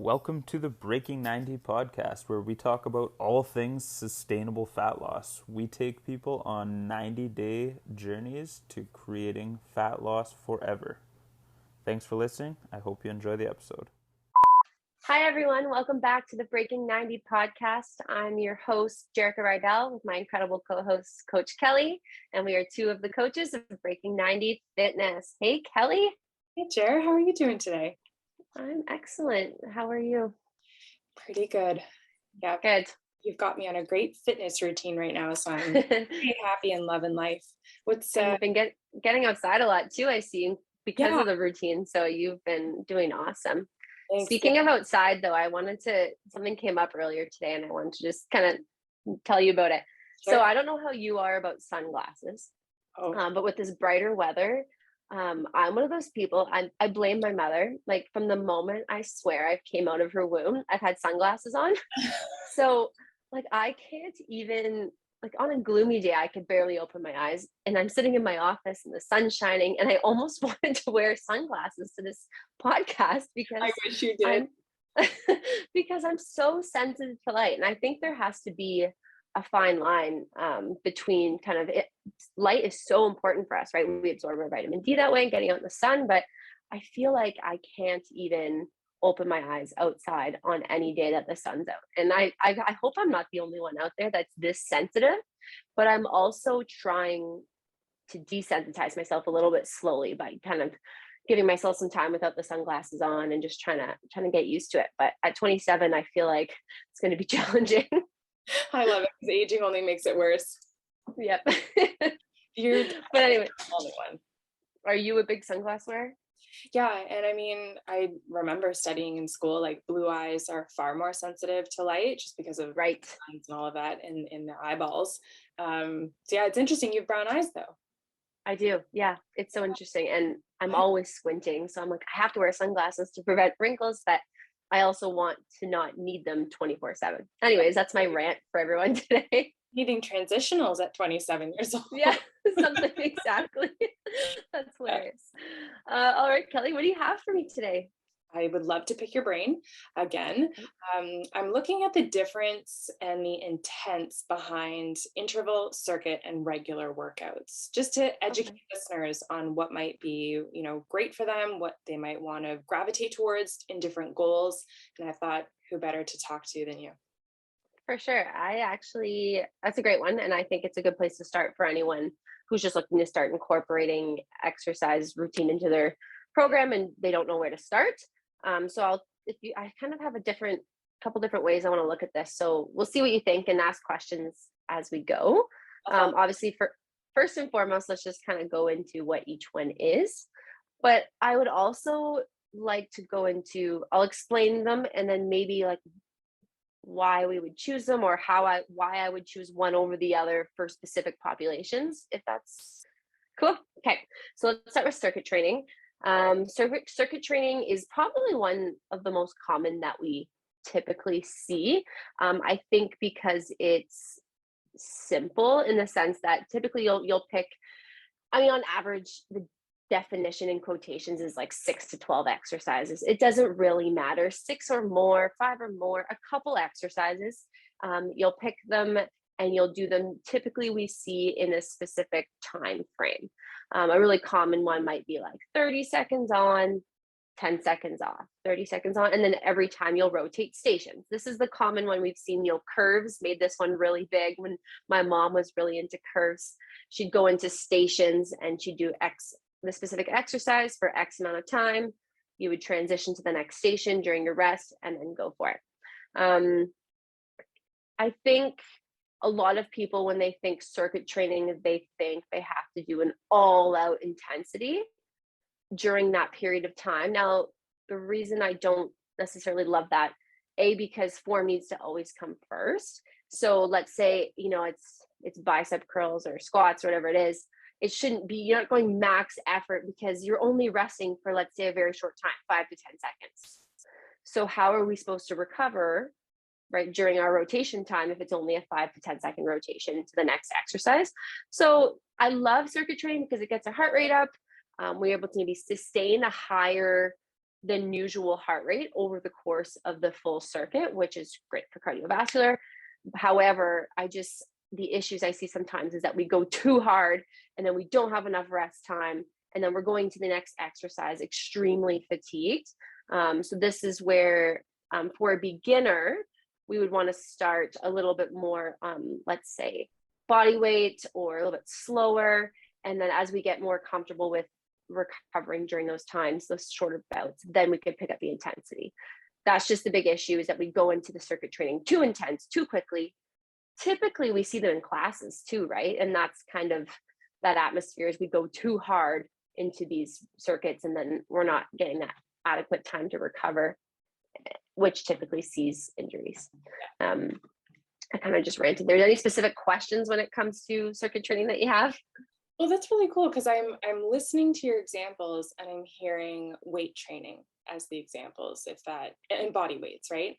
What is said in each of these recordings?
Welcome to the Breaking 90 podcast, where we talk about all things sustainable fat loss. We take people on 90-day journeys to creating fat loss forever. Thanks for listening. I hope you enjoy the episode. Hi, everyone. Welcome back to the Breaking 90 podcast. I'm your host, Jerrika with my incredible co-host, Coach Kelly, and we are two of the coaches of Breaking 90 Fitness. Hey, Kelly. Hey, Jer. How are you doing today? I'm excellent. How are you? Pretty good. Yeah. Good. You've got me on a great fitness routine right now, so I'm pretty happy and loving life. You've been getting outside a lot too, I see, because Yeah. of the routine. So you've been doing awesome. Thanks. Speaking of outside, though, something came up earlier today and I wanted to just kind of tell you about it. Sure. So I don't know how you are about sunglasses, but with this brighter weather, I'm one of those people, I blame my mother. Like from the moment I swear I came out of her womb, I've had sunglasses on. So like I can't even, like on a gloomy day, I could barely open my eyes and I'm sitting in my office and the sun's shining and I almost wanted to wear sunglasses to this podcast because I wish you did. because I'm so sensitive to light. And I think there has to be a fine line between kind of it. Light is so important for us, right? We absorb our vitamin D that way and getting out in the sun, but I feel like I can't even open my eyes outside on any day that the sun's out. And I hope I'm not the only one out there that's this sensitive, but I'm also trying to desensitize myself a little bit slowly by kind of giving myself some time without the sunglasses on and just trying to get used to it. But at 27, I feel like it's going to be challenging. I love it because aging only makes it worse. Yep. But anyway, the only one. Are you a big sunglass wearer? Yeah, and I mean, I remember studying in school, like blue eyes are far more sensitive to light just because of right and all of that in the eyeballs. So yeah, it's interesting. You have brown eyes though. I do. Yeah, it's so interesting. And I'm always squinting. So I'm like, I have to wear sunglasses to prevent wrinkles, but I also want to not need them 24/7. Anyways, that's my rant for everyone today. Needing transitionals at 27 years old. Yeah, something exactly. That's hilarious. All right, Kelly, what do you have for me today? I would love to pick your brain again. I'm looking at the difference and the intents behind interval, circuit, and regular workouts, just to educate listeners on what might be, great for them, what they might want to gravitate towards in different goals. And I thought, who better to talk to than you? For sure. That's a great one. And I think it's a good place to start for anyone who's just looking to start incorporating exercise routine into their program and they don't know where to start. I kind of have couple different ways I want to look at this. So we'll see what you think and ask questions as we go. Obviously first and foremost, let's just kind of go into what each one is. But I would also like to I'll explain them and then maybe like why we would choose them or why I would choose one over the other for specific populations, if that's cool. Okay, so let's start with circuit training. Circuit training is probably one of the most common that we typically see. I think because it's simple in the sense that typically you'll pick, on average, the definition in quotations is like 6 to 12 exercises. It doesn't really matter, 6 or more, 5 or more, a couple exercises. You'll pick them and you'll do them. Typically we see in a specific time frame. A really common one might be like 30 seconds on, 10 seconds off, 30 seconds on, and then every time you'll rotate stations. This is the common one we've seen. Curves made this one really big when my mom was really into curves. She'd go into stations and she'd do the specific exercise for X amount of time. You would transition to the next station during your rest and then go for it. I think a lot of people, when they think circuit training, they think they have to do an all-out intensity during that period of time. Now, the reason I don't necessarily love that, because form needs to always come first. So let's say, it's bicep curls or squats or whatever it is. It shouldn't be, you're not going max effort because you're only resting for, let's say, a very short time, 5 to 10 seconds. So how are we supposed to recover, right, during our rotation time if it's only a 5 to 10 second rotation to the next exercise? So I love circuit training because it gets our heart rate up. We're able to maybe sustain a higher than usual heart rate over the course of the full circuit, which is great for cardiovascular. However, the issues I see sometimes is that we go too hard and then we don't have enough rest time. And then we're going to the next exercise extremely fatigued. So this is where, for a beginner, we would want to start a little bit more, let's say, body weight or a little bit slower. And then as we get more comfortable with recovering during those times, those shorter bouts, then we can pick up the intensity. That's just the big issue, is that we go into the circuit training too intense, too quickly. Typically, we see them in classes too, right? And that's kind of that atmosphere, is we go too hard into these circuits and then we're not getting that adequate time to recover, which typically sees injuries. I kind of just ranted. There's any specific questions when it comes to circuit training that you have? Well, that's really cool, because I'm listening to your examples and I'm hearing weight training as the examples, and body weights, right?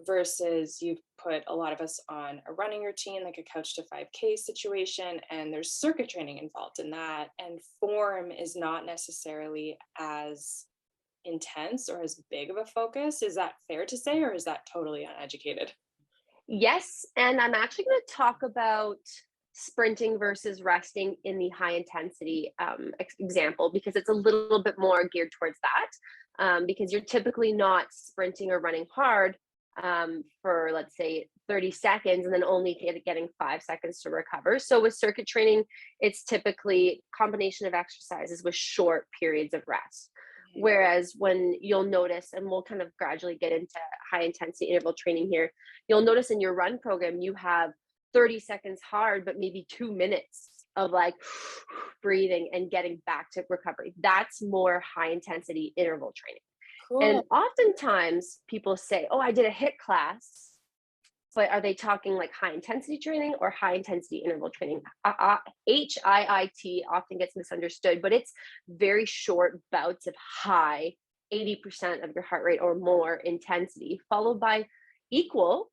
Versus you've put a lot of us on a running routine, like a couch to 5K situation, and there's circuit training involved in that, and form is not necessarily as intense or as big of a focus. Is that fair to say, or is that totally uneducated? Yes, and I'm actually going to talk about sprinting versus resting in the high intensity example, because it's a little bit more geared towards that, because you're typically not sprinting or running hard for, let's say, 30 seconds and then only getting 5 seconds to recover. So with circuit training, it's typically a combination of exercises with short periods of rest. Whereas when you'll notice, and we'll kind of gradually get into high intensity interval training here, you'll notice in your run program, you have 30 seconds hard, but maybe 2 minutes of like breathing and getting back to recovery. That's more high intensity interval training. Cool. And oftentimes people say, oh, I did a HIIT class, but are they talking like high intensity training or high intensity interval training? HIIT often gets misunderstood, but it's very short bouts of high 80% of your heart rate or more intensity, followed by equal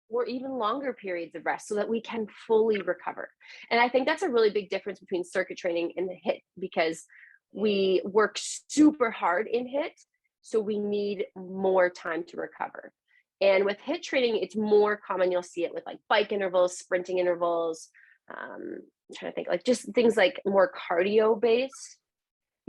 or even longer periods of rest so that we can fully recover. And I think that's a really big difference between circuit training and the HIIT, because we work super hard in HIIT, so we need more time to recover. And with HIIT training, it's more common. You'll see it with like bike intervals, sprinting intervals. I'm trying to think, like just things like more cardio based.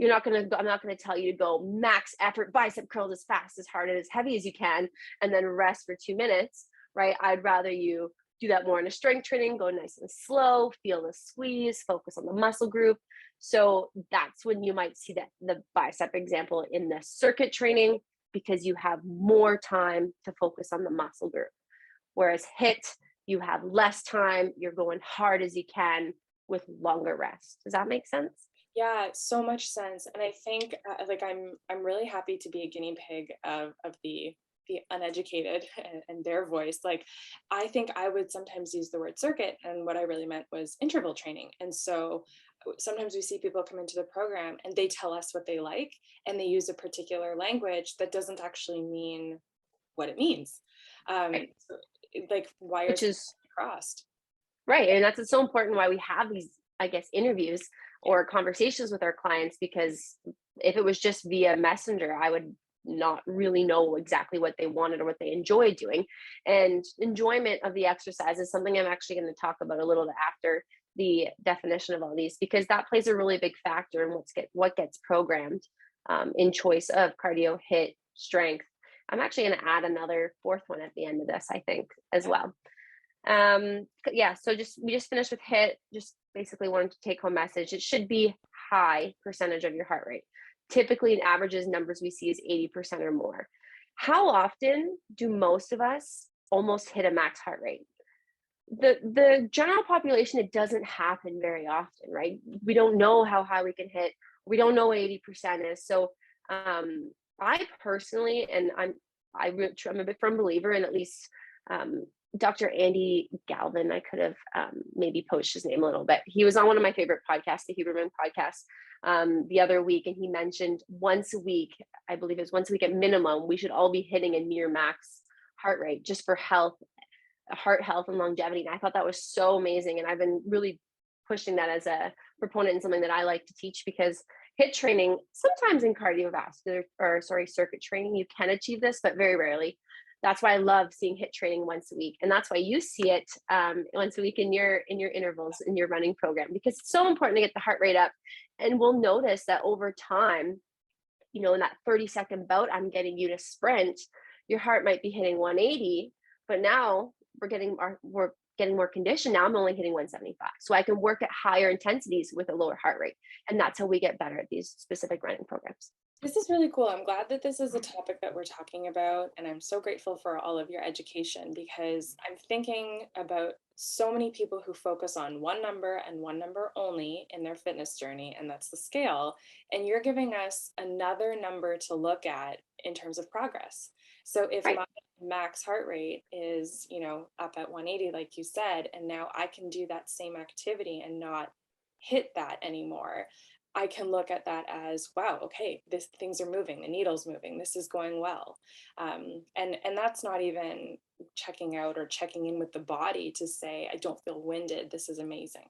I'm not going to tell you to go max effort bicep curls as fast, as hard, and as heavy as you can, and then rest for 2 minutes, right? I'd rather you do that more in a strength training, go nice and slow, feel the squeeze, focus on the muscle group. So that's when you might see the bicep example in the circuit training, because you have more time to focus on the muscle group. Whereas HIIT, you have less time, you're going hard as you can with longer rest. Does that make sense? Yeah, so much sense. And I think I'm really happy to be a guinea pig of the uneducated and their voice. Like, I think I would sometimes use the word circuit, and what I really meant was interval training. And so sometimes we see people come into the program and they tell us what they like, and they use a particular language that doesn't actually mean what it means. Right. So, like, wires is crossed. Right. And that's so important why we have these, I guess, interviews or conversations with our clients, because if it was just via messenger, I would not really know exactly what they wanted or what they enjoyed doing. And enjoyment of the exercise is something I'm actually going to talk about a little bit after the definition of all these, because that plays a really big factor in what gets programmed in choice of cardio, HIIT, strength. I'm actually going to add another fourth one at the end of this, I think, as well. So we just finished with HIIT. Just basically wanted to take home message. It should be high percentage of your heart rate. Typically, in averages, numbers we see is 80% or more. How often do most of us almost hit a max heart rate? The general population, it doesn't happen very often, right? We don't know how high we can hit. We don't know what 80% is. So I personally, and I'm a big firm believer in, at least Dr. Andy Galvin, I could have maybe poached his name a little bit. He was on one of my favorite podcasts, the Huberman podcast, the other week, and he mentioned once a week, I believe it was once a week at minimum, we should all be hitting a near max heart rate just for health, heart health and longevity. And I thought that was so amazing. And I've been really pushing that as a proponent and something that I like to teach, because HIIT training, sometimes in circuit training, you can achieve this, but very rarely. That's why I love seeing HIIT training once a week. And that's why you see it once a week in your intervals, in your running program, because it's so important to get the heart rate up. And we'll notice that over time, in that 30-second bout, I'm getting you to sprint, your heart might be hitting 180, but now we're getting more conditioned. Now I'm only hitting 175. So I can work at higher intensities with a lower heart rate. And that's how we get better at these specific running programs. This is really cool. I'm glad that this is a topic that we're talking about. And I'm so grateful for all of your education, because I'm thinking about so many people who focus on one number and one number only in their fitness journey, and that's the scale. And you're giving us another number to look at in terms of progress. So if Right. my max heart rate is, up at 180, like you said, and now I can do that same activity and not hit that anymore, I can look at that as, wow, okay, things are moving, the needle's moving, this is going well. And that's not even checking out or checking in with the body to say, I don't feel winded, this is amazing.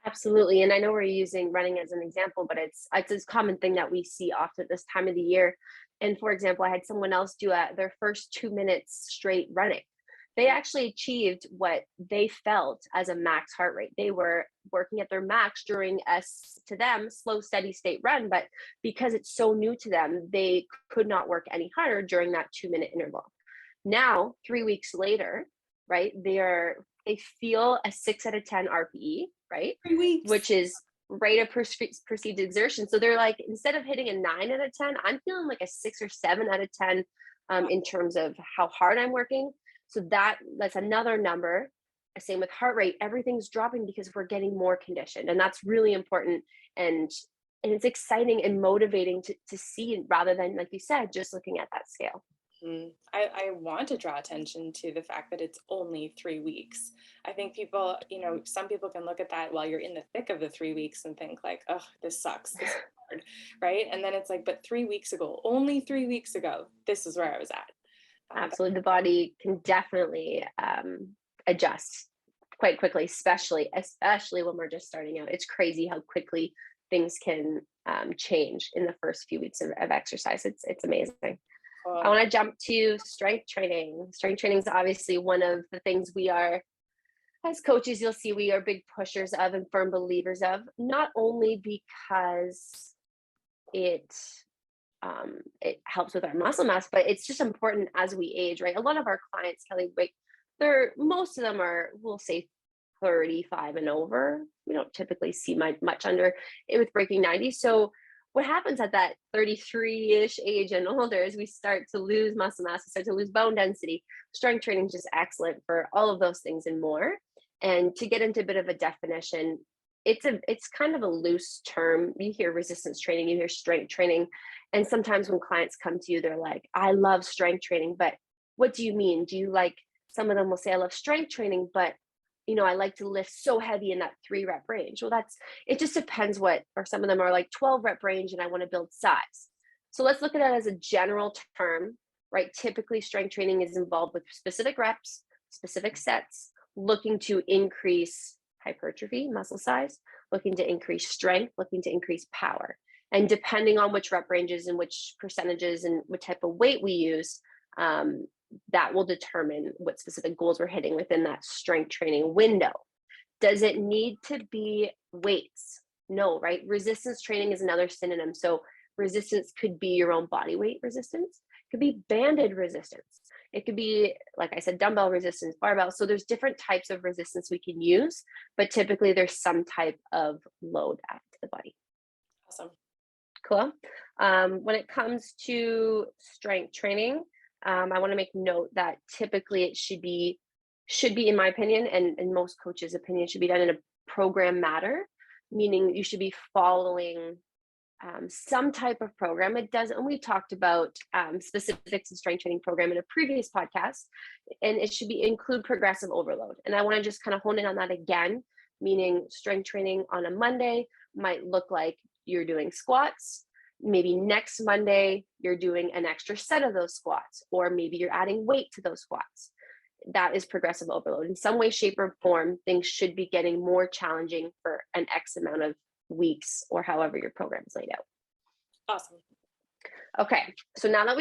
Absolutely. And I know we're using running as an example, but it's a common thing that we see often at this time of the year. And for example, I had someone else do their first 2 minutes straight running. They actually achieved what they felt as a max heart rate. They were working at their max during to them, slow, steady state run. But because it's so new to them, they could not work any harder during that 2-minute interval. Now, 3 weeks later, right, they feel a 6 out of 10 RPE, right? 3 weeks. Which is rate of perceived exertion. So they're like, instead of hitting a 9 out of 10, I'm feeling like a 6 or 7 out of 10 in terms of how hard I'm working. So that's another number. Same with heart rate. Everything's dropping because we're getting more conditioned, and that's really important. And it's exciting and motivating to see, rather than, like you said, just looking at that scale. I want to draw attention to the fact that it's only 3 weeks. I think people, some people can look at that while you're in the thick of the 3 weeks and think like, oh, this sucks, this is hard, right? And then it's like, but 3 weeks ago, only 3 weeks ago, this is where I was at. Absolutely. The body can definitely adjust quite quickly, especially when we're just starting out. It's crazy how quickly things can change in the first few weeks of exercise. It's amazing. Cool. I want to jump to strength training. Strength training is obviously one of the things we are, as coaches, you'll see we are big pushers of and firm believers of, not only because it helps with our muscle mass, but it's just important as we age, right? A lot of our clients, Kelly, most of them are, we'll say 35 and over. We don't typically see much under it with breaking 90. So what happens at that 33-ish age and older is we start to lose muscle mass, we start to lose bone density. Strength training is just excellent for all of those things and more. And to get into a bit of a definition, it's kind of a loose term. You hear resistance training, you hear strength training. And sometimes when clients come to you, they're like, I love strength training, but what do you mean? Some of them will say, I love strength training, but I like to lift so heavy in that 3 rep range. Well, it just depends or some of them are like 12 rep range and I want to build size. So let's look at it as a general term, right? Typically strength training is involved with specific reps, specific sets, looking to increase hypertrophy, muscle size, looking to increase strength, looking to increase power. And depending on which rep ranges and which percentages and what type of weight we use, that will determine what specific goals we're hitting within that strength training window. Does it need to be weights? No, right? Resistance training is another synonym. So resistance could be your own body weight resistance. It could be banded resistance. It could be, like I said, dumbbell resistance, barbell. So there's different types of resistance we can use, but typically there's some type of load added to the body. Awesome. Cool. When it comes to strength training, I want to make note that typically it should be, in my opinion, and in most coaches' opinion, should be done in a program manner, meaning you should be following some type of program. It doesn't, and we talked about specifics of strength training program in a previous podcast, and it should include progressive overload. And I want to just kind of hone in on that again, meaning strength training on a Monday might look like you're doing squats. Maybe next Monday, you're doing an extra set of those squats, or maybe you're adding weight to those squats. That is progressive overload. In some way, shape, or form, things should be getting more challenging for an X amount of weeks or however your program is laid out. Awesome. Okay, so now that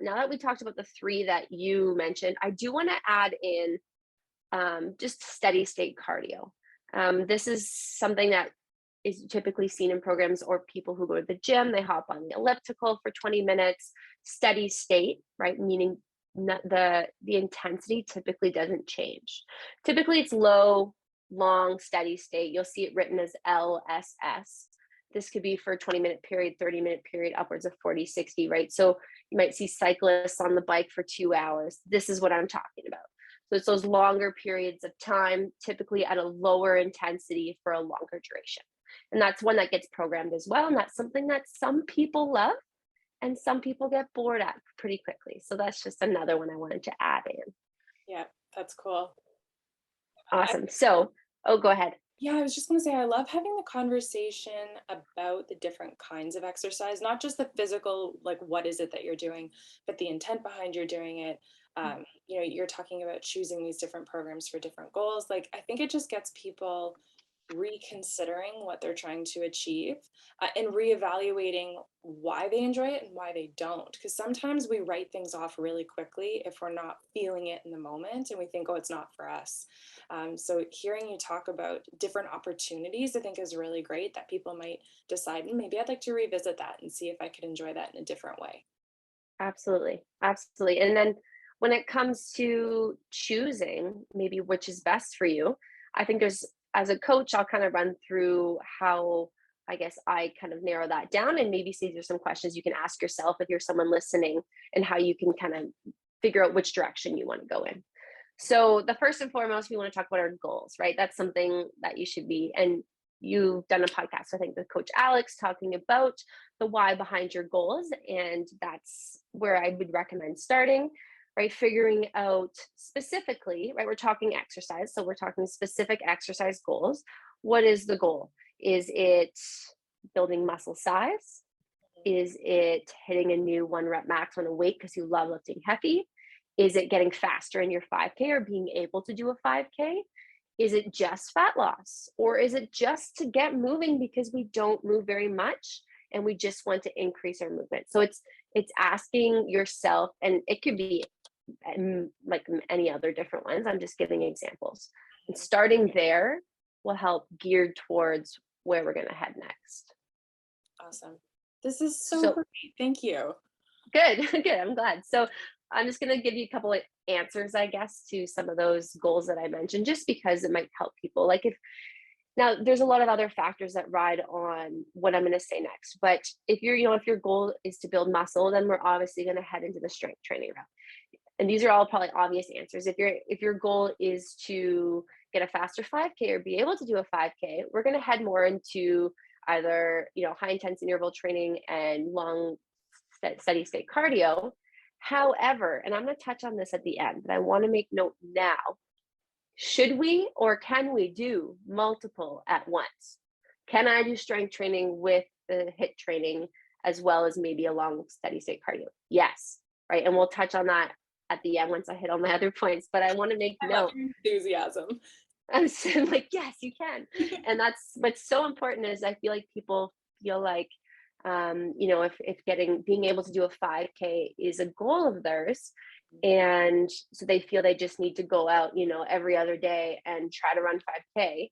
now that we talked about the 3 that you mentioned, I do want to add in just steady state cardio. This is something that is typically seen in programs or people who go to the gym. They hop on the elliptical for 20 minutes, steady state, right? Meaning the intensity typically doesn't change. Typically it's low, long, steady state. You'll see it written as LSS. This could be for a 20-minute period, 30-minute period, upwards of 40, 60, right? So you might see cyclists on the bike for 2 hours. This is what I'm talking about. So it's those longer periods of time, typically at a lower intensity for a longer duration. And that's one that gets programmed as well. And that's something that some people love and some people get bored at pretty quickly. So that's just another one I wanted to add in. Yeah, that's cool. Awesome. So, go ahead. Yeah, I was just going to say, I love having the conversation about the different kinds of exercise, not just the physical, like what is it that you're doing, but the intent behind you're doing it. You're talking about choosing these different programs for different goals. Like, I think it just gets people reconsidering what they're trying to achieve and reevaluating why they enjoy it and why they don't. Because sometimes we write things off really quickly if we're not feeling it in the moment and we think, oh, it's not for us. So hearing you talk about different opportunities, I think is really great that people might decide, maybe I'd like to revisit that and see if I could enjoy that in a different way. Absolutely. Absolutely. And then when it comes to choosing maybe which is best for you, I think as a coach, I'll kind of run through how I guess I kind of narrow that down and maybe see if there's some questions you can ask yourself if you're someone listening and how you can kind of figure out which direction you want to go in. So the first and foremost, we want to talk about our goals, right? That's something that you should be, and you've done a podcast, I think, with Coach Alex talking about the why behind your goals. And that's where I would recommend starting, right? Figuring out specifically, right? We're talking exercise. So we're talking specific exercise goals. What is the goal? Is it building muscle size? Is it hitting a new 1 rep max on a weight because you love lifting heavy? Is it getting faster in your 5K or being able to do a 5K? Is it just fat loss? Or is it just to get moving because we don't move very much and we just want to increase our movement? So it's asking yourself, and it could be like any other different ones. I'm just giving examples. And starting there will help geared towards where we're going to head next. Awesome. This is so great. Thank you. Good. Good. I'm glad. So I'm just going to give you a couple of answers, I guess, to some of those goals that I mentioned, just because it might help people. Like now there's a lot of other factors that ride on what I'm going to say next. But if if your goal is to build muscle, then we're obviously going to head into the strength training route. And these are all probably obvious answers. If your goal is to get a faster 5K or be able to do a 5K, we're going to head more into either, high intensity interval training and long steady state cardio. However, and I'm going to touch on this at the end, but I want to make note now, should we or can we do multiple at once? Can I do strength training with the HIIT training as well as maybe a long steady state cardio? Yes, right? And we'll touch on that at the end once I hit all my other points, but I want to make note. Enthusiasm. I'm like, yes, you can. And that's what's so important is I feel like people feel like, if being able to do a 5K is a goal of theirs, and so they feel they just need to go out, every other day and try to run 5K.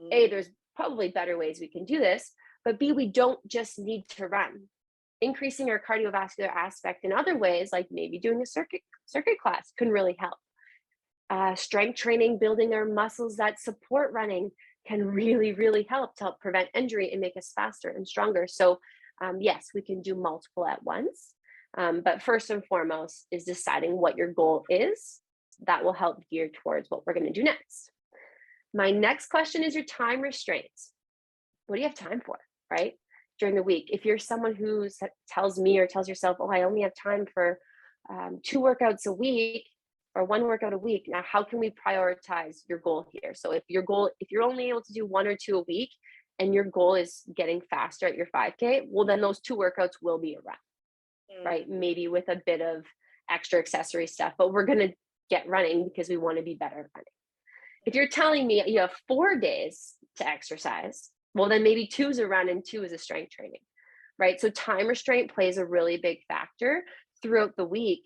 A, there's probably better ways we can do this, but B, we don't just need to run. Increasing our cardiovascular aspect in other ways, like maybe doing a circuit class, can really help. Strength training, building our muscles that support running, can really, really help prevent injury and make us faster and stronger. So yes, we can do multiple at once. But first and foremost is deciding what your goal is. That will help gear towards what we're going to do next. My next question is your time restraints. What do you have time for, right? During the week. If you're someone who tells me or tells yourself, oh, I only have time for 2 workouts a week or 1 workout a week. Now, how can we prioritize your goal here? So if you're only able to do 1 or 2 a week and your goal is getting faster at your 5K, well, then those 2 workouts will be a run, right? Maybe with a bit of extra accessory stuff, but we're going to get running because we want to be better at running. If you're telling me you have 4 days to exercise, Well, then maybe 2 is a run and 2 is a strength training, right? So time restraint plays a really big factor throughout the week,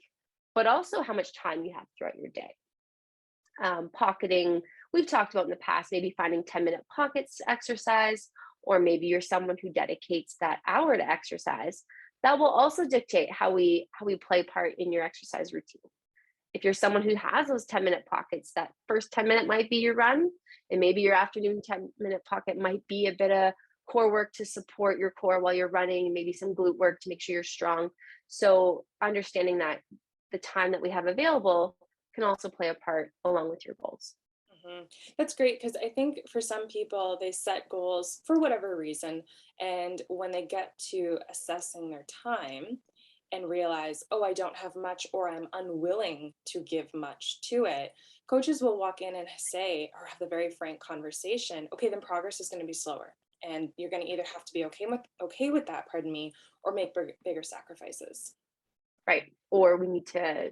but also how much time you have throughout your day. Pocketing, we've talked about in the past, maybe finding 10-minute pockets to exercise, or maybe you're someone who dedicates that hour to exercise. That will also dictate how we play part in your exercise routine. If you're someone who has those 10-minute pockets, that first 10-minute might be your run, and maybe your afternoon 10-minute pocket might be a bit of core work to support your core while you're running, maybe some glute work to make sure you're strong. So understanding that the time that we have available can also play a part along with your goals. That's great, because I think for some people, they set goals for whatever reason. And when they get to assessing their time and realize, oh, I don't have much, or I'm unwilling to give much to it, coaches will walk in and say, or have the very frank conversation, okay, then progress is going to be slower. And you're going to either have to be okay with that, pardon me, or make bigger sacrifices. Right. Or we need to,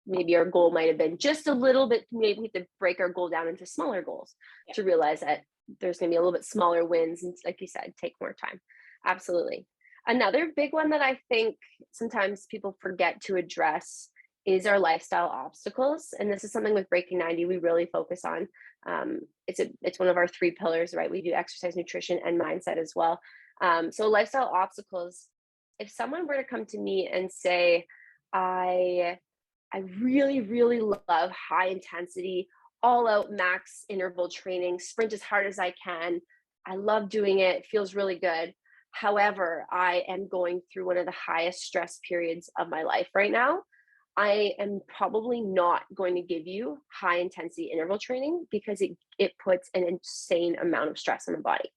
maybe our goal might have been just a little bit, maybe we have to break our goal down into smaller goals to realize that there's going to be a little bit smaller wins. And like you said, take more time. Absolutely. Another big one that I think sometimes people forget to address is our lifestyle obstacles. And this is something with Breaking 90 we really focus on. It's one of our 3 pillars, right? We do exercise, nutrition, and mindset as well. So lifestyle obstacles, if someone were to come to me and say, I really, really love high intensity, all out max interval training, sprint as hard as I can. I love doing it. It feels really good. However, I am going through one of the highest stress periods of my life right now. I am probably not going to give you high intensity interval training because it puts an insane amount of stress on the body.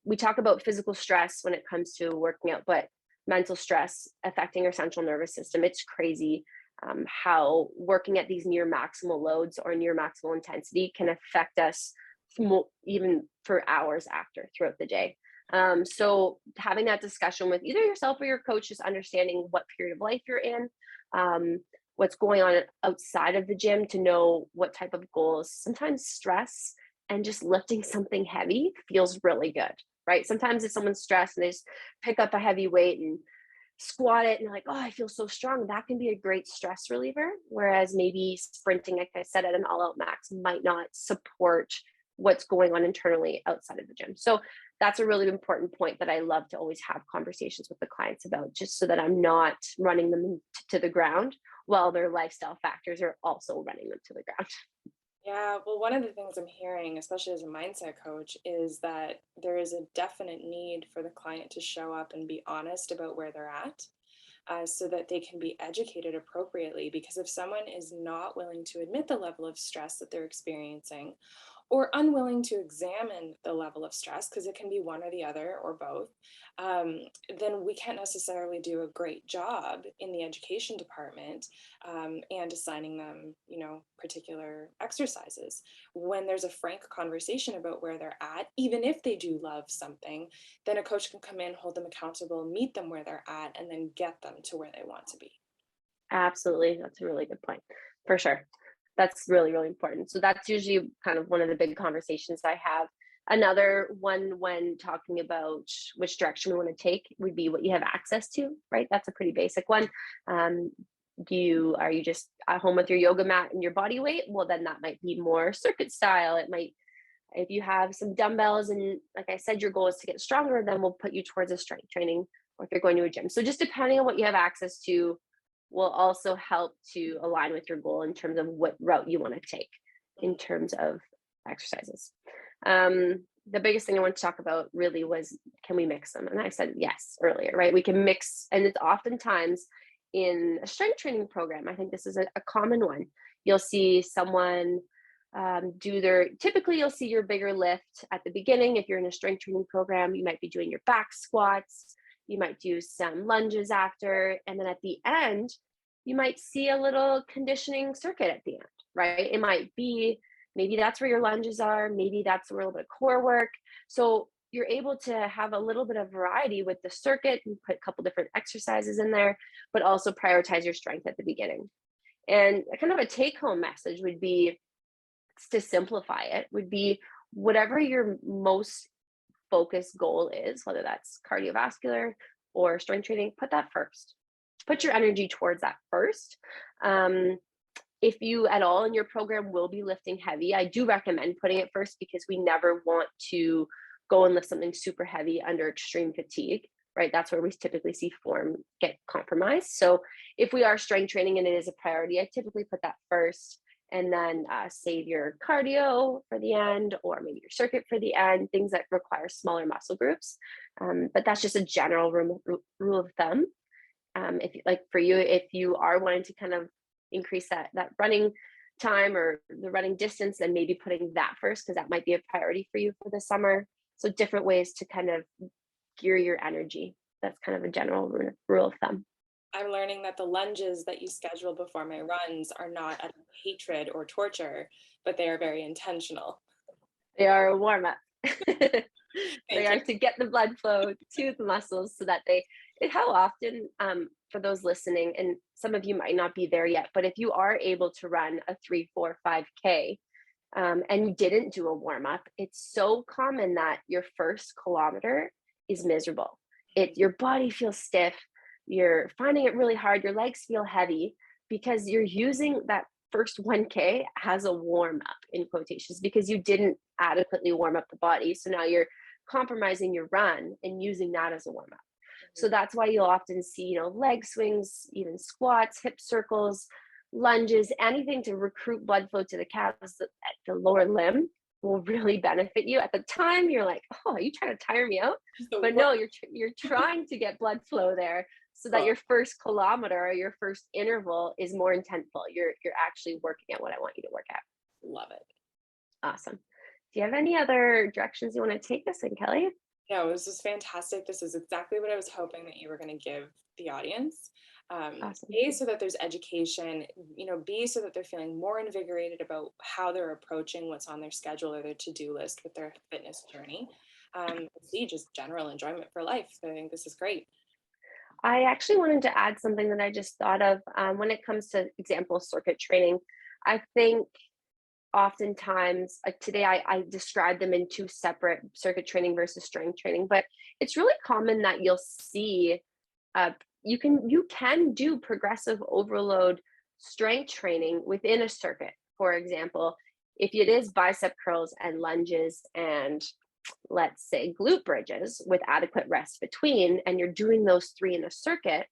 We talk about physical stress when it comes to working out, but mental stress affecting our central nervous system, it's crazy. How working at these near maximal loads or near maximal intensity can affect us even for hours after throughout the day. So having that discussion with either yourself or your coach, just understanding what period of life you're in, what's going on outside of the gym to know what type of goals. Sometimes stress and just lifting something heavy feels really good, right? Sometimes if someone's stressed and they just pick up a heavy weight and squat it and you're like, oh, I feel so strong. That can be a great stress reliever. Whereas maybe sprinting, like I said, at an all out max might not support what's going on internally outside of the gym. So that's a really important point that I love to always have conversations with the clients about, just so that I'm not running them to the ground while their lifestyle factors are also running them to the ground. Yeah, well, one of the things I'm hearing, especially as a mindset coach, is that there is a definite need for the client to show up and be honest about where they're at, so that they can be educated appropriately. Because if someone is not willing to admit the level of stress that they're experiencing, or unwilling to examine the level of stress, because it can be one or the other or both, then we can't necessarily do a great job in the education department, and assigning them, particular exercises. When there's a frank conversation about where they're at, even if they do love something, then a coach can come in, hold them accountable, meet them where they're at, and then get them to where they want to be. Absolutely. That's a really good point, for sure. That's really, really important. So that's usually kind of one of the big conversations I have. Another one when talking about which direction we want to take would be what you have access to, right? That's a pretty basic one. Are you just at home with your yoga mat and your body weight? Well, then that might be more circuit style. It might, if you have some dumbbells and like I said, your goal is to get stronger, then we'll put you towards a strength training, or if you're going to a gym. So just depending on what you have access to will also help to align with your goal in terms of what route you want to take in terms of exercises. The biggest thing I want to talk about really was, can we mix them? And I said yes earlier, right? We can mix, and it's oftentimes in a strength training program. I think this is a common one. You'll see someone typically you'll see your bigger lift at the beginning. If you're in a strength training program, you might be doing your back squats. You might do some lunges after, and then at the end, you might see a little conditioning circuit at the end, right? It might be, maybe that's where your lunges are, maybe that's a little bit of core work. So you're able to have a little bit of variety with the circuit and put a couple different exercises in there, but also prioritize your strength at the beginning. And kind of a take-home message would be, to simplify it, would be whatever you're most focus goal is, whether that's cardiovascular or strength training, put that first. Put your energy towards that first. If you at all in your program will be lifting heavy, I do recommend putting it first, because we never want to go and lift something super heavy under extreme fatigue, right? That's where we typically see form get compromised. So if we are strength training and it is a priority, I typically put that first, and then save your cardio for the end, or maybe your circuit for the end, things that require smaller muscle groups. But that's just a general rule of thumb. If like for you, if you are wanting to kind of increase that running time or the running distance, then maybe putting that first, because that might be a priority for you for the summer. So different ways to kind of gear your energy. That's kind of a general rule of thumb. I'm learning that the lunges that you schedule before my runs are not out of hatred or torture, but they are very intentional. They are a warm up. They are to get the blood flow to the muscles so that how often, for those listening, and some of you might not be there yet, but if you are able to run a 3, 4, 5K, and you didn't do a warm up, it's so common that your first kilometer is miserable. Your body feels stiff. You're finding it really hard. Your legs feel heavy because you're using that first 1K as a warm up, in quotations, because you didn't adequately warm up the body. So now you're compromising your run and using that as a warm up. So that's why you'll often see, leg swings, even squats, hip circles, lunges, anything to recruit blood flow to the calves at the lower limb will really benefit you. At the time, you're like, oh, are you trying to tire me out? But no, you're trying to get blood flow there so that your first kilometer or your first interval is more intentful. You're actually working at what I want you to work at. Love it. Awesome. Do you have any other directions you want to take us in, Kelly? No, this is fantastic. This is exactly what I was hoping that you were going to give the audience. Awesome. A, so that there's education, B, so that they're feeling more invigorated about how they're approaching what's on their schedule or their to-do list with their fitness journey. C, just general enjoyment for life. I think this is great. I actually wanted to add something that I just thought of when it comes to example circuit training. I think oftentimes today I describe them in two separate, circuit training versus strength training, but it's really common that you'll see you can do progressive overload strength training within a circuit. For example, if it is bicep curls and lunges and let's say glute bridges with adequate rest between, and you're doing those 3 in a circuit,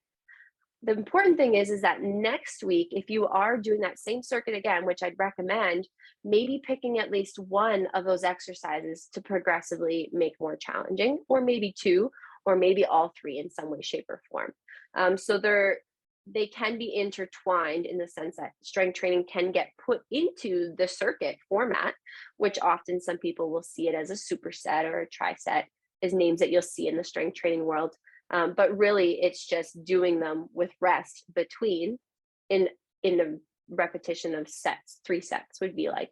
the important thing is that next week, if you are doing that same circuit again, which I'd recommend, maybe picking at least one of those exercises to progressively make more challenging, or maybe 2, or maybe all 3 in some way, shape, or form. So they can be intertwined in the sense that strength training can get put into the circuit format, which often some people will see it as a superset or a triset, as names that you'll see in the strength training world. But really, it's just doing them with rest between in a repetition of sets. 3 sets would be like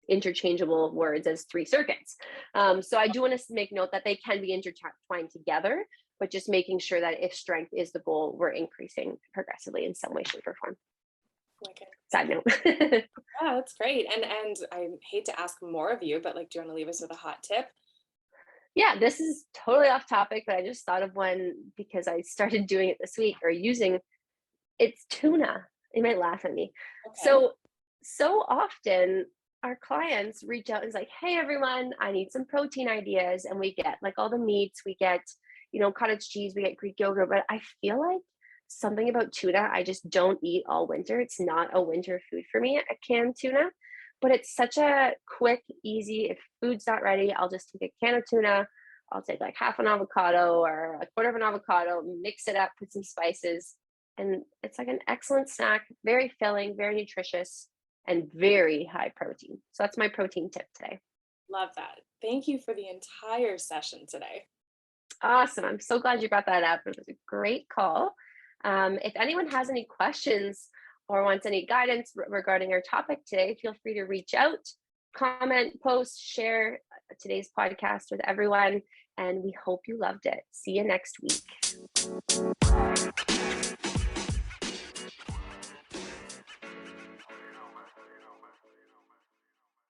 interchangeable words as 3 circuits. So I do want to make note that they can be intertwined together, but just making sure that if strength is the goal, we're increasing progressively in some way, shape, or form. Okay. Side note. Yeah, that's great. And I hate to ask more of you, but do you want to leave us with a hot tip? Yeah, this is totally off topic, but I just thought of one because I started doing it this week, or using it's tuna. You might laugh at me. Okay. So often our clients reach out and is like, hey everyone, I need some protein ideas. And we get like all the meats, we get, cottage cheese, we get Greek yogurt, but I feel like something about tuna, I just don't eat all winter. It's not a winter food for me, a canned tuna. But it's such a quick, easy, if food's not ready, I'll just take a can of tuna. I'll take like half an avocado or a quarter of an avocado, mix it up, put some spices. And it's like an excellent snack, very filling, very nutritious, and very high protein. So that's my protein tip today. Love that. Thank you for the entire session today. Awesome. I'm so glad you brought that up. It was a great call. If anyone has any questions or wants any guidance regarding our topic today, feel free to reach out, comment, post, share today's podcast with everyone. And we hope you loved it. See you next week.